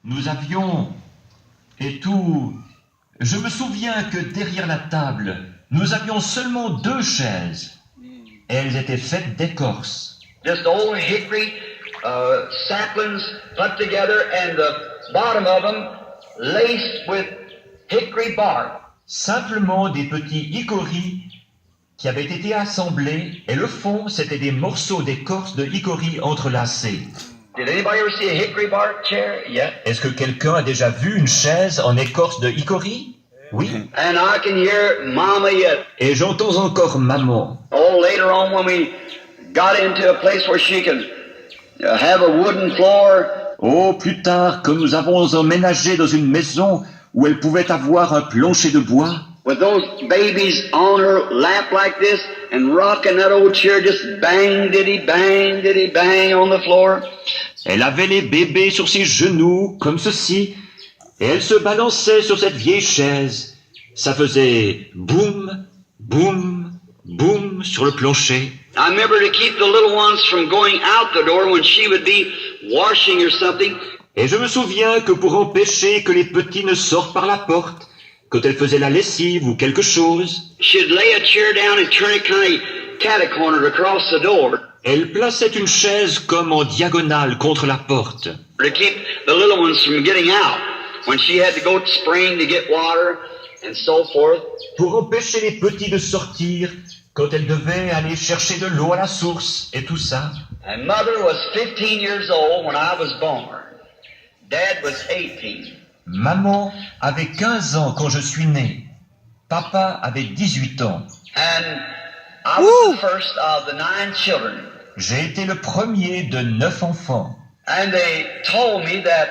nous avions et tout. Je me souviens que derrière la table, nous avions seulement 2 chaises. Elles étaient faites d'écorce. Just old hickory saplings put together and the bottom of them laced with hickory bark. Simplement des petits hickories qui avaient été assemblés et le fond, c'était des morceaux d'écorce de hickory entrelacés. Did anybody ever see a hickory bark chair? Yeah. Est-ce que quelqu'un a déjà vu une chaise en écorce de hickory? Oui. And I can hear Mama yet. Et j'entends encore maman. Oh, later on when we got into a place where she could have a wooden floor. Oh, plus tard, que nous avons emménagé dans une maison où elle pouvait avoir un plancher de bois. With those babies on her lap like this and rocking that old chair just bang diddy bang on the floor. Elle avait les bébés sur ses genoux, comme ceci, et elle se balançait sur cette vieille chaise. Ça faisait boum, boum, boum sur le plancher. I remember to keep the little ones from going out the door when she would be washing or something. Et je me souviens que pour empêcher que les petits ne sortent par la porte, quand elle faisait la lessive ou quelque chose, she'd lay a chair down and turn it kind of cat-a-cornered across the door. Elle plaçait une chaise comme en diagonale contre la porte. To keep the little ones from getting out when she had to go to spring to get water and so forth. Pour empêcher les petits de sortir quand elle devait aller chercher de l'eau à la source et tout ça. And mother was 15 years old when I was born. Dad was 18. Maman avait 15 ans quand je suis né. Papa avait 18 ans. And I was the first of the 9 children. J'ai été le premier de 9 enfants. And they told me that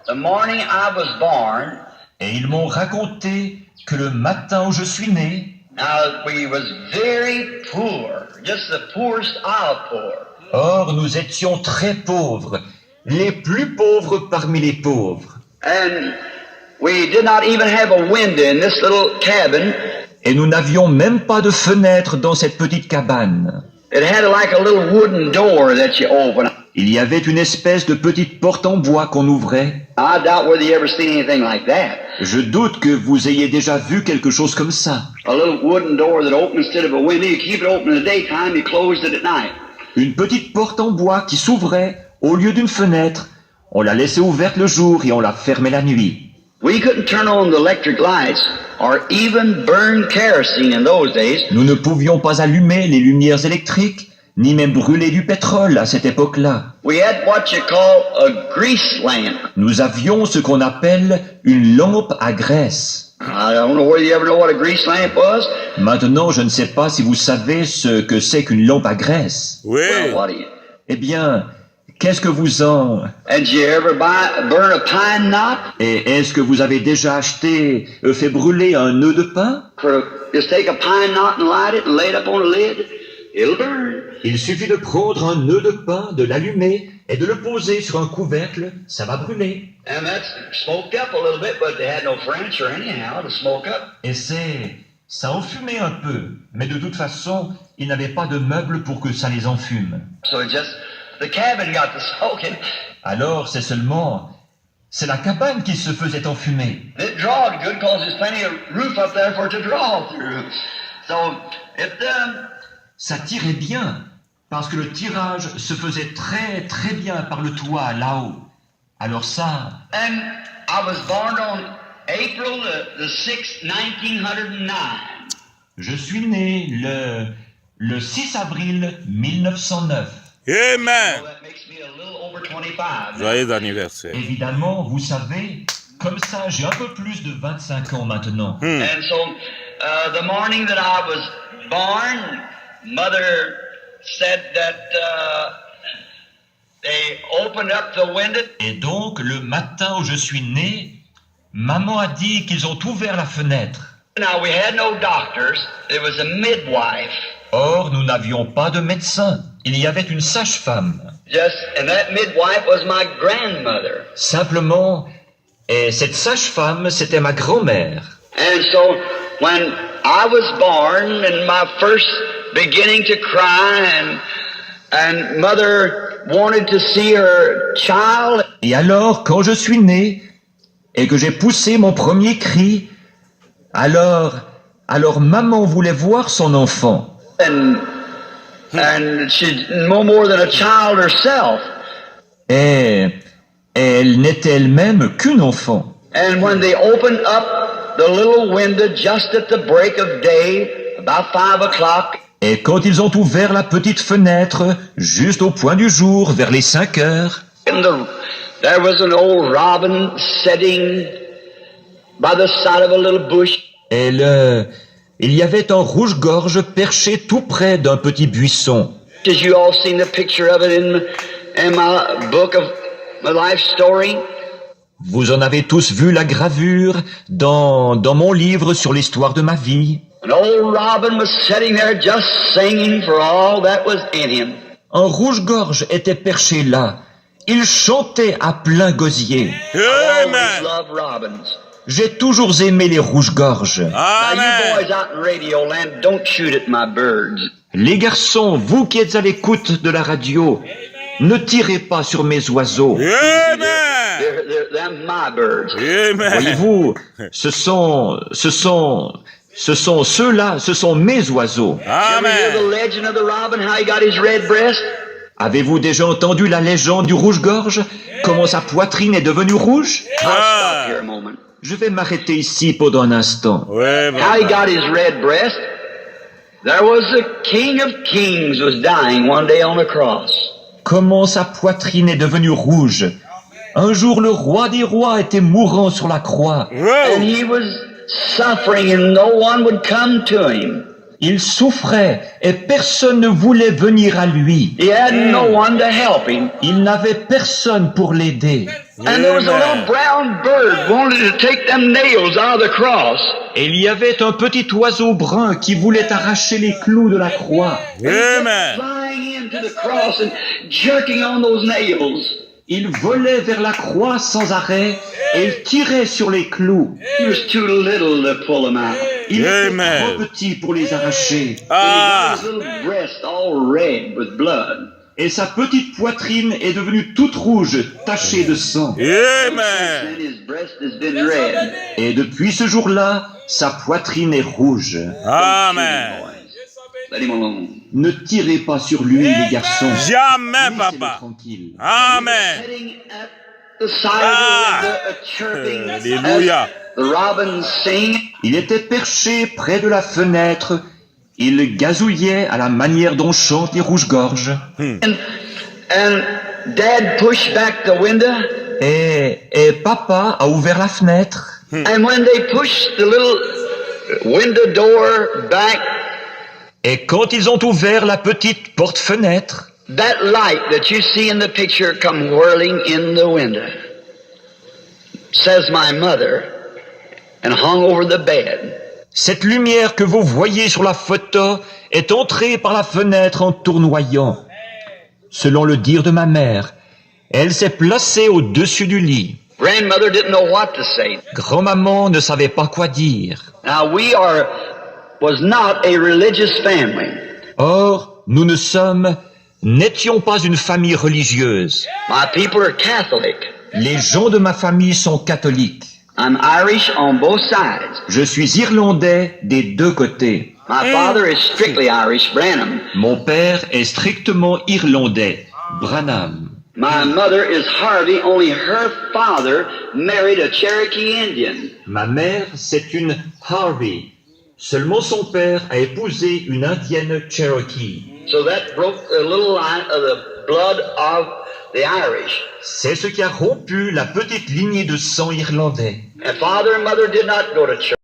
the morning I was born, et ils m'ont raconté que le matin où je suis né, now we was very poor, just the poorest of poor. Or nous étions très pauvres, les plus pauvres parmi les pauvres. And we did not even have a window in this little cabin. Et nous n'avions même pas de fenêtre dans cette petite cabane. It had like a little wooden door that you open. Il y avait une espèce de petite porte en bois qu'on ouvrait. I doubt whether you ever seen anything like that. Je doute que vous ayez déjà vu quelque chose comme ça. A little wooden door that opened instead of a window. You keep it open in the daytime, you closed it at night. Une petite porte en bois qui s'ouvrait au lieu d'une fenêtre. On la laissait ouverte le jour et on la fermait la nuit. We couldn't turn on the electric lights or even burn kerosene in those days. Nous ne pouvions pas allumer les lumières électriques, ni même brûler du pétrole à cette époque-là. We had what you call a grease lamp. Nous avions ce qu'on appelle une lampe à graisse. I don't know whether you ever know what a grease lamp was. Maintenant, je ne sais pas si vous savez ce que c'est qu'une lampe à graisse. Oui. Well, what do you? Eh bien, qu'est-ce que vous en... And did you ever burn a pine knot? Et est-ce que vous avez déjà acheté, fait brûler un nœud de pain? Just take a pine knot and light it and lay it up on a lid. It'll burn. Il suffit de prendre un nœud de pain, de l'allumer et de le poser sur un couvercle, ça va brûler. And that's smoked up a little bit, but they had no furniture anyhow to smoke up. Et ça enfumait un peu, mais de toute façon, ils n'avaient pas de meubles pour que ça les enfume. So the cabin got to smoking. Alors c'est la cabane qui se faisait enfumer. It drawed good because there's plenty of roof up there for it to draw through. So Ça tirait bien, parce que le tirage se faisait très très bien par le toit là-haut. Alors ça... And I was born on April the 6th, 1909. Je suis né le 6 avril 1909. Amen. So that makes me a little over 25. Joyeux anniversaire. Évidemment, vous savez, comme ça, j'ai un peu plus de 25 ans maintenant. And so the morning that I was born, Mother said that they opened up the window. Et donc, le matin où je suis né, maman a dit qu'ils ont ouvert la fenêtre. Now we had no doctors. There was a midwife. Or, nous n'avions pas de médecin. Il y avait une sage-femme. And that midwife was my grandmother. Simplement, et cette sage-femme, c'était ma grand-mère. And so when I was born and my first beginning to cry and mother wanted to see her child. Et alors, quand je suis né, et que j'ai poussé mon premier cri, alors maman voulait voir son enfant. And she's no more than a child herself. Et elle n'était elle-même qu'une enfant. And when they opened up the little window just at the break of day, about 5 o'clock, Et quand ils ont ouvert la petite fenêtre, juste au point du jour, vers les 5 heures, there was an old robin sitting by the side of a little bush. il y avait un rouge-gorge perché tout près d'un petit buisson. As you all seen the picture of it in my book of my life story. Vous en avez tous vu la gravure dans mon livre sur l'histoire de ma vie. An old robin was sitting there just singing for all that was in him. Un rouge-gorge était perché là. Il chantait à plein gosier. I always Amen. love robins. J'ai toujours aimé les rouges-gorges. Now you Amen. boys out in Radio Land, don't shoot at my birds. Les garçons, vous qui êtes à l'écoute de la radio, ne tirez pas sur mes oiseaux. Amen. They're my birds. Amen. Voyez-vous, ce sont ceux-là, ce sont mes oiseaux. You ever hear the Amen. legend of the robin, how he got his red breast? Avez-vous déjà entendu la légende du rouge-gorge? Comment sa poitrine est devenue rouge? I'll stop Ah. here a moment. Je vais m'arrêter ici pendant un instant. Ouais, How he papa. got his red breast? There was the King of Kings was dying one day on the cross. Comment sa poitrine est devenue rouge? Un jour, le roi des rois était mourant sur la croix. And Wow. he was suffering and no one would come to him. Il souffrait et personne ne voulait venir à lui. He had no one to help him. Il n'avait personne pour l'aider. And there was a little brown bird wanted to take them nails out of the cross. Et il y avait un petit oiseau brun qui voulait arracher les clous de la croix. Amen. Flying into the cross and jerking on those nails. Il volait vers la croix sans arrêt et il tirait sur les clous. He was too little to pull them out. Il était Amen. trop petit pour les arracher. Ah. And he got his little breast all red with blood. Et sa petite poitrine est devenue toute rouge, tachée de sang. Amen. And his breast has been red. Et depuis ce jour-là, sa poitrine est rouge. Amen. Let him alone. Ne tirez pas sur lui, les garçons. Jamais, Laissez-le papa. tranquille. Amen. Sitting at the side Ah. of the window, chirping Alléluia. as the robins sing. Il était perché près de la fenêtre. Il gazouillait à la manière dont chantent les rouges-gorges. And Dad pushed back the window. Et papa a ouvert la fenêtre. And when they pushed the little window door back, Et quand ils ont ouvert la petite porte-fenêtre, that light that you see in the picture come whirling in the window, says my mother, and hung over the bed. cette lumière que vous voyez sur la photo est entrée par la fenêtre en tournoyant. Selon le dire de ma mère, elle s'est placée au-dessus du lit. Grandmother didn't know what to say. Grand-maman ne savait pas quoi dire. Now was not a religious family. Or, nous n'étions pas une famille religieuse. My people are Catholic. Les gens de ma famille sont catholiques. I'm Irish on both sides. Je suis irlandais des deux côtés. My father is strictly Irish, Branham. Mon père est strictement irlandais, Branham. My mother is Harvey, only her father married a Cherokee Indian. Ma mère, c'est une Harvey. Seulement son père a épousé une indienne Cherokee. So that broke the little line of the blood of the Irish. C'est ce qui a rompu la petite lignée de sang irlandais. And father and mother did not go to church.